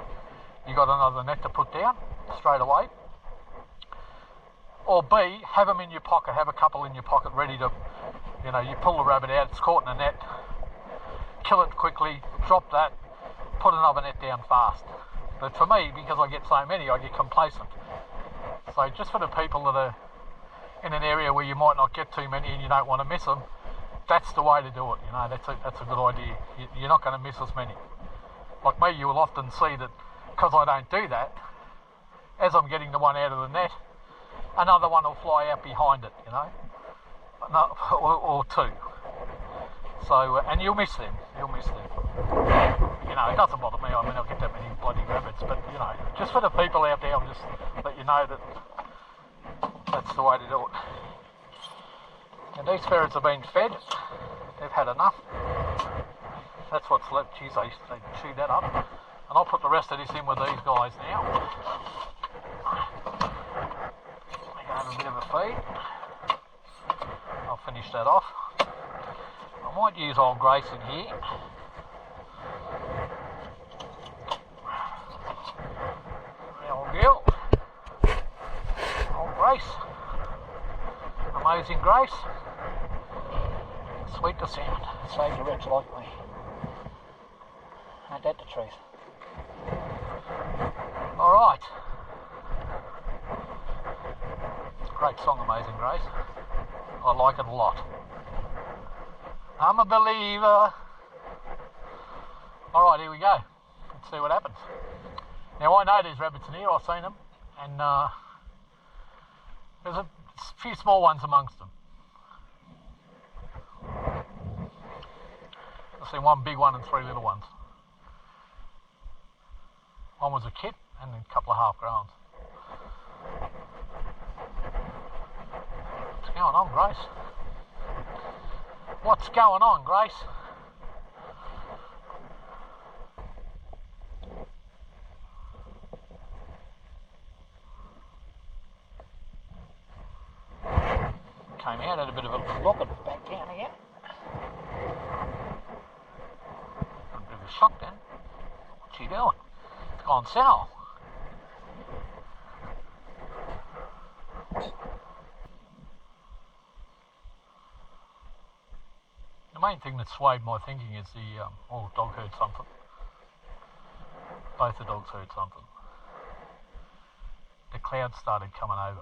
you've got another net to put down straight away. Or B, have them in your pocket, have a couple in your pocket ready to, you know, you pull the rabbit out, it's caught in a net, kill it quickly, drop that, put another net down fast. But for me, because I get so many, I get complacent. So just for the people that are in an area where you might not get too many and you don't want to miss them, that's the way to do it. You know, that's a good idea. You're not going to miss as many. Like me, you will often see that because I don't do that, as I'm getting the one out of the net, another one will fly out behind it, you know, or two. So, and you'll miss them. You know, it doesn't bother me. I mean, I'll get that many bloody rabbits, but you know, just for the people out there, I'll just let you know that that's the way to do it. And these ferrets have been fed. They've had enough. That's what's left. Geez, they chewed that up. And I'll put the rest of this in with these guys now. They go have a bit of a feed. I'll finish that off. I might use old Grace in here. Old girl. Old Grace. Amazing Grace. Sweet to sound. Saved a wretch like me. Ain't that the truth? Alright. Great song, Amazing Grace. I like it a lot. I'm a believer. Alright, here we go. Let's see what happens. Now I know there's rabbits in here, I've seen them, and there's a few small ones amongst them. I've seen one big one and three little ones. One was a kit and a couple of half-growns. What's going on, Grace? What's going on, Grace? Came out, had a bit of a look and back down again. A bit of a shock then. What's she doing? It's gone south. The main thing that swayed my thinking is the dog heard something. Both the dogs heard something. The clouds started coming over.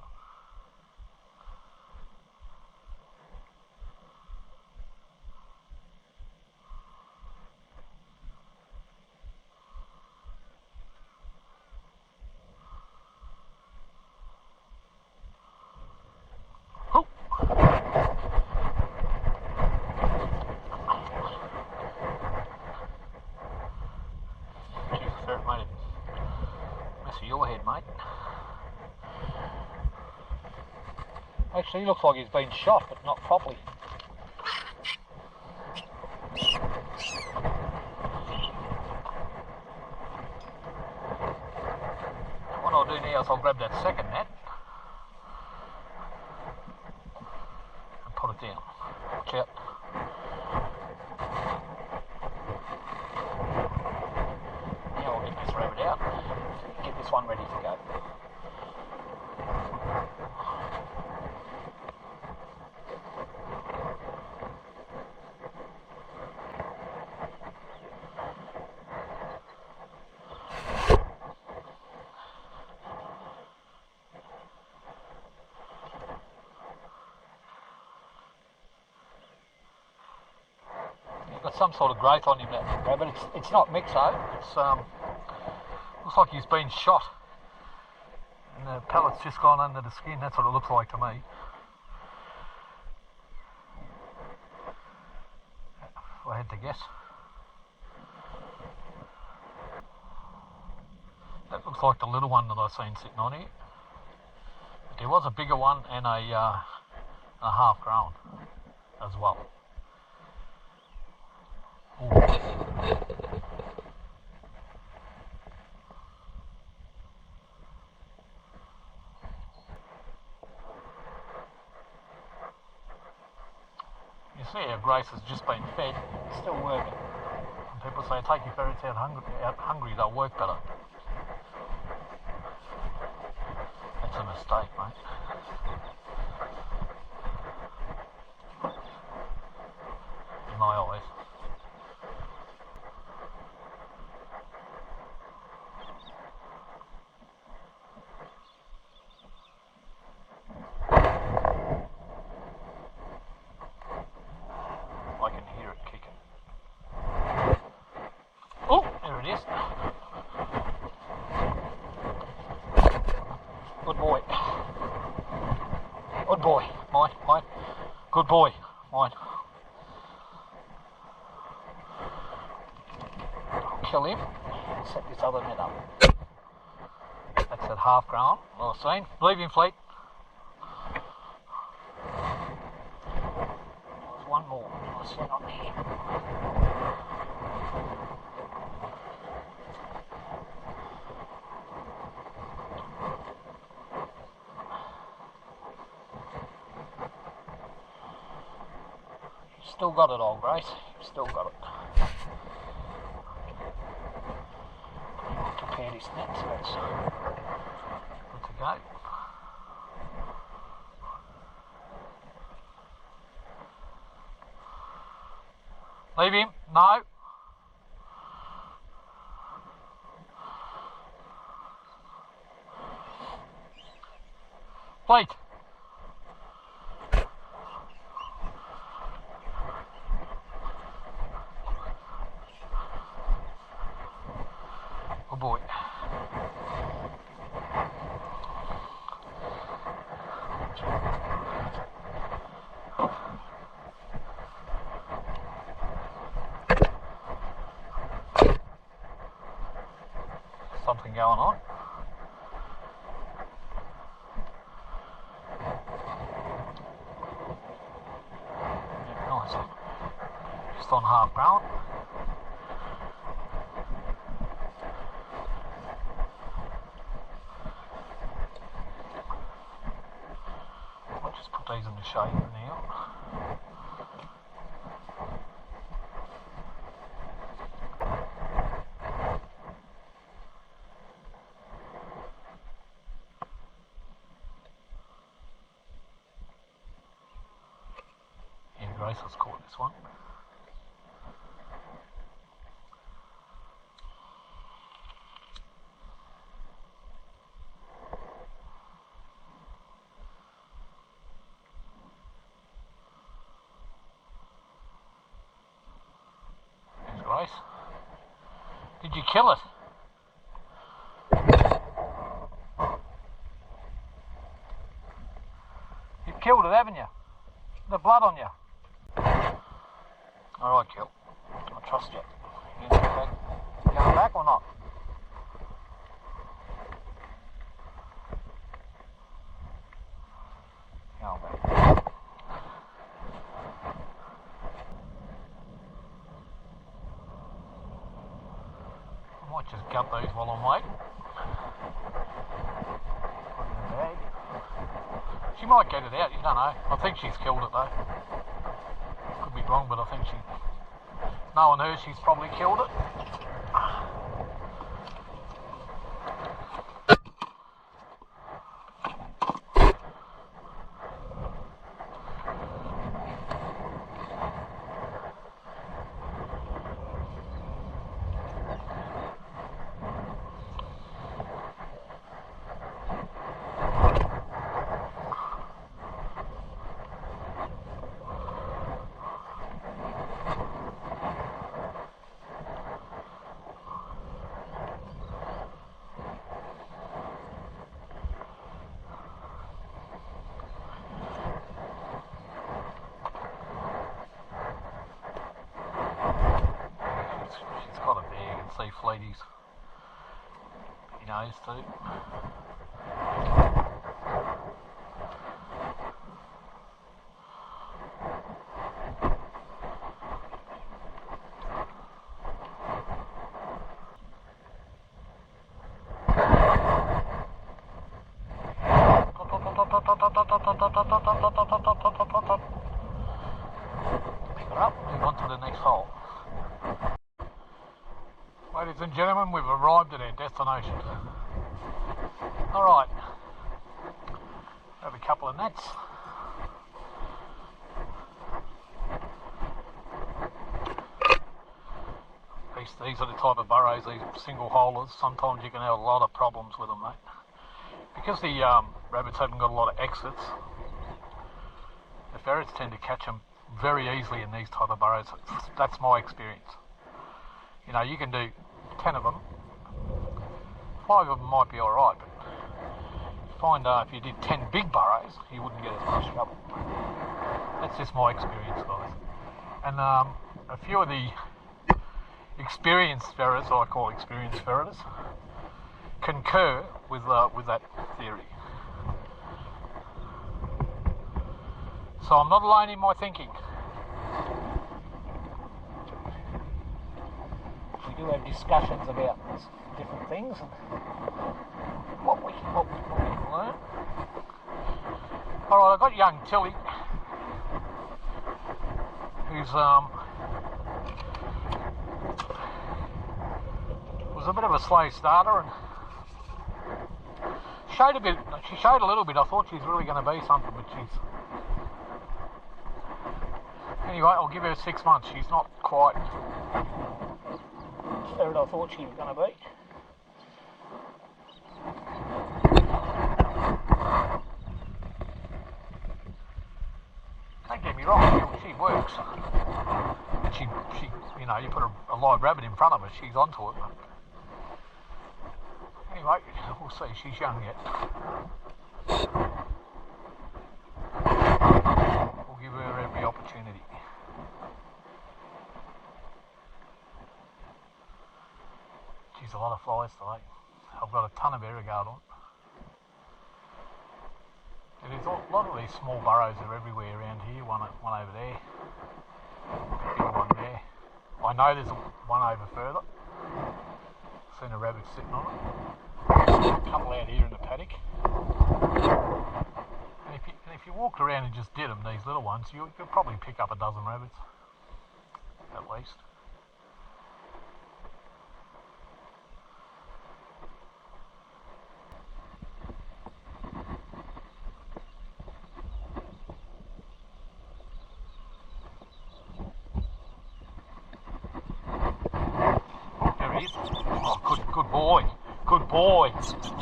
Ferret made a mess of your head, mate. Actually, he looks like he's been shot, but not properly. What I'll do now is I'll grab that second net and put it down. Watch out. Rabbit out, get this one ready to go. He's got some sort of growth on him, that rabbit. It's not mixo, it's looks like he's been shot and the pellet's just gone under the skin. That's what it looks like to me. If I had to guess. That looks like the little one that I've seen sitting on here. But there was a bigger one and a half grown as well. See how Grace has just been fed, still working. And people say take your ferrets out hungry, they'll work better. That's a mistake, mate. In my eyes. I can hear it kicking. Oh, there it is. Good boy. Good boy. Mine. Good boy. Mine. I'll kill him. Set this other net up. That's at half ground. Well seen. Leave him, Fleet. There's one more. I set on here. Still got it, old Grace. Still got it. Prepare this net so it's good to go. Leave him. No. Fleet. Good boy. Something going on. Yeah, nice. Just on half ground. I'll just put these in the shade now. Grace has caught this one. There's Grace. Did you kill it? You've killed it, haven't you? The blood on you. Alright, Kill. I trust you. You going back or not? Going back. I might just gut these while I'm waiting. Put it in the bag. She might get it out, you don't know. I think she's killed it though. Could be wrong, but I think she, knowing her, she's probably killed it. See Fleeties. He knows too. Ladies and gentlemen, we've arrived at our destination. Alright, have a couple of nets. These are the type of burrows, these single holers. Sometimes you can have a lot of problems with them, mate. Because the rabbits haven't got a lot of exits, the ferrets tend to catch them very easily in these type of burrows. That's my experience. You know, you can do 10 of them, 5 of them might be alright, but you find if you did 10 big burrows, you wouldn't get as much trouble. That's just my experience, guys. And a few of the experienced ferrets, I call experienced ferreters, concur with that theory. So I'm not alone in my thinking. We do have discussions about different things and what we can learn. Alright, I've got young Tilly, who's was a bit of a slow starter and she showed a little bit. I thought she's really going to be something, but she's... Anyway, I'll give her 6 months. She's not quite the ferret I thought she was going to be. Don't get me wrong, she works. And she you know, you put a live rabbit in front of her, she's onto it. Anyway, we'll see, she's young yet. We'll give her every opportunity. She's a lot of flies today. I've got a ton of aerogard on. There's a lot of these small burrows are everywhere around here, one over there, a big one there. I know there's one over further. Seen a rabbit sitting on it. A couple out here in the paddock. And if you walked around and just did them, these little ones, you could probably pick up a dozen rabbits, at least. There he is. Oh, good boy. Good boy.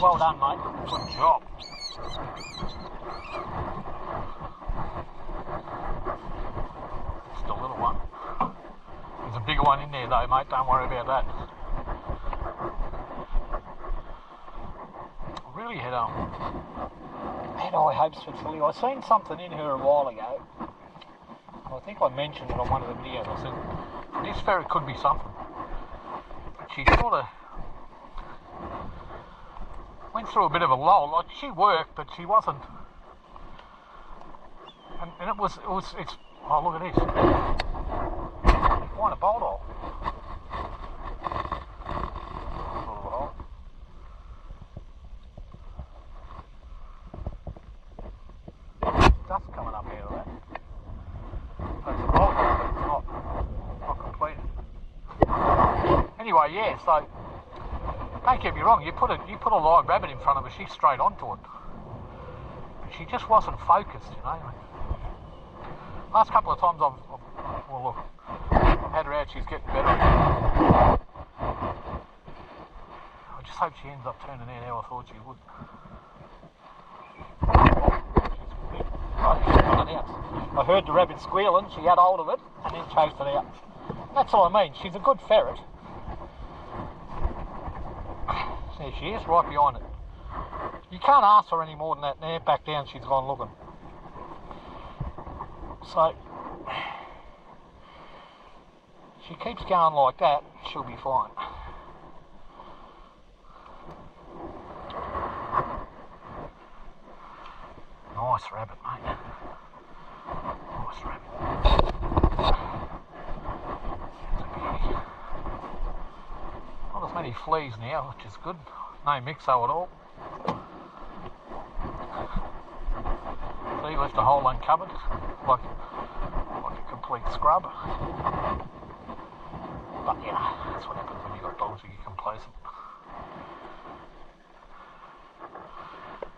Well done, mate. Good job. Just a little one. There's a bigger one in there though, mate. Don't worry about that. I really had high hopes for Tilly. I seen something in her a while ago. I think I mentioned it on one of the videos. I said, this ferret could be something. But she sort of went through a bit of a lull. Like, she worked, but she wasn't. And it's, oh, look at this. Quite a bolt hole. Dust coming up out of that. That's a bolt hole, but it's not completed. Anyway, yeah, so don't get me wrong, you put a live rabbit in front of her, she's straight onto it. But she just wasn't focused, you know. Last couple of times well look, I've had her out, she's getting better. I just hope she ends up turning out how I thought she would. I heard the rabbit squealing, she had hold of it and then chased it out. That's what I mean, she's a good ferret. There she is, right behind it. You can't ask for any more than that. Now back down, she's gone looking. So, she keeps going like that, she'll be fine. Nice rabbit, mate. Nice rabbit. That's a beauty. Not as many fleas now, which is good. No mixo at all. See, left a hole uncovered, like a complete scrub. But yeah, that's what happens when you've got dogs, you get complacent.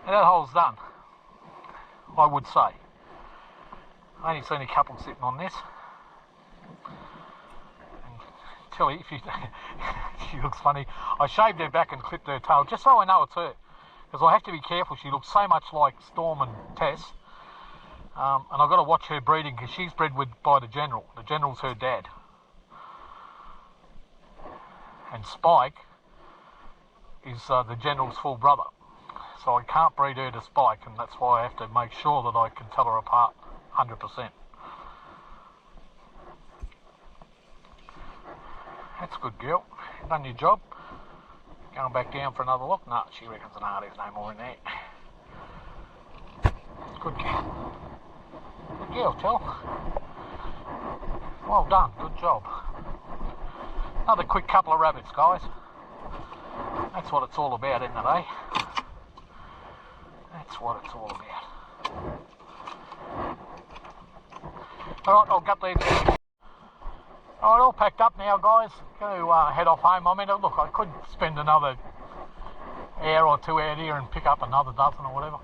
And that hole's done, I would say. I only seen a couple sitting on this. And Tilly, if you, she looks funny. I shaved her back and clipped her tail just so I know it's her. Because I have to be careful, she looks so much like Storm and Tess. And I've got to watch her breeding because she's bred by the General. The General's her dad. And Spike is the General's full brother. So I can't breed her to Spike, and that's why I have to make sure that I can tell her apart 100%. That's a good girl. Done your job. Going back down for another look. No, she reckons there's no more in there. Good girl. Good girl, Tel. Well done. Good job. Another quick couple of rabbits, guys. That's what it's all about, isn't it, eh? That's what it's all about. Alright, I'll gut these. Alright, all packed up now, guys. Going to head off home. I mean, look, I could spend another hour or two out here and pick up another dozen or whatever.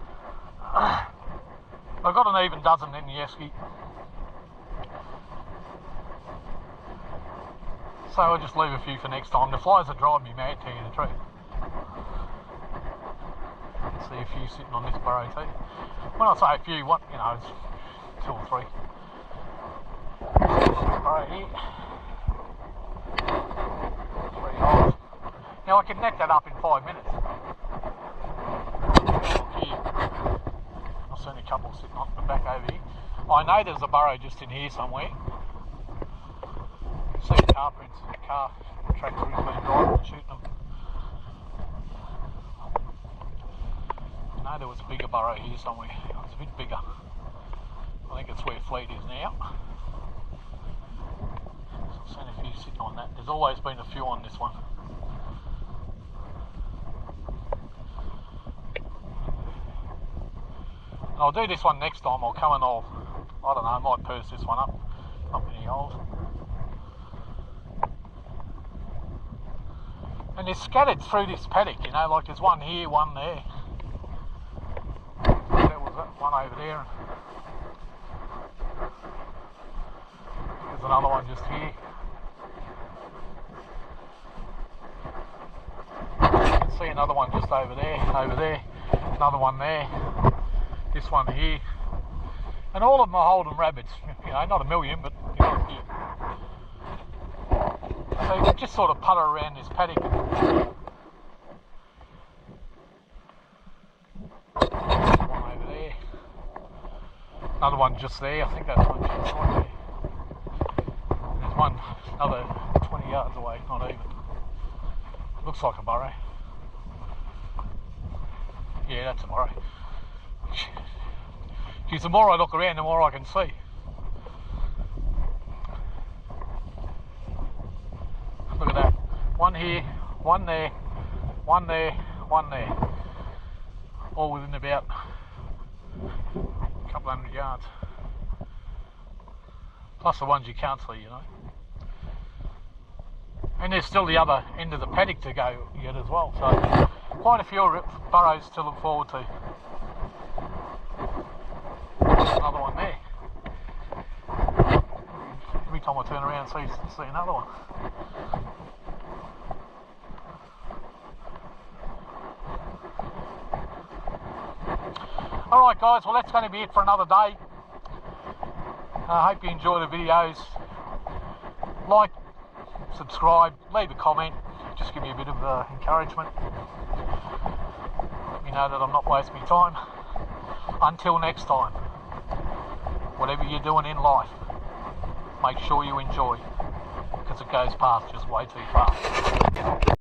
I've got an even dozen in the esky. So I'll just leave a few for next time. The flies are driving me mad, tell you the truth. See a few sitting on this burrow too. When I say a few, what, you know, it's 2 or 3. Burrow here. 3 holes. Now I can net that up in 5 minutes. Here. I've seen a couple sitting on the back over here. I know there's a burrow just in here somewhere. See the car prints, the car tractor has been driving and shooting them. I know there was a bigger burrow here somewhere. It was a bit bigger. I think it's where Fleet is now. So I've seen a few sitting on that. There's always been a few on this one. And I'll do this one next time. I'll come and I don't know, I might purse this one up. Not many holes. And they're scattered through this paddock, you know, like there's one here, one there. There was one over there. There's another one just here. You can see another one just over there, another one there, this one here. And all of them are holding rabbits, you know, not a million, but you know, a few. So you just sort of putter around this paddock. One over there. Another one just there. I think that's one just right there. There's one another 20 yards away, not even. Looks like a burrow. Yeah, that's a burrow. Geez, the more I look around, the more I can see. Look at that. One here, one there, one there, one there. All within about a couple hundred yards. Plus the ones you can't see, you know. And there's still the other end of the paddock to go yet as well. So quite a few burrows to look forward to. Another one there. Every time I turn around, see another one. Alright guys, well that's going to be it for another day. I hope you enjoy the videos. Like, subscribe, leave a comment, just give me a bit of encouragement. Let me know that I'm not wasting my time. Until next time, whatever you're doing in life, make sure you enjoy, because it goes past just way too fast.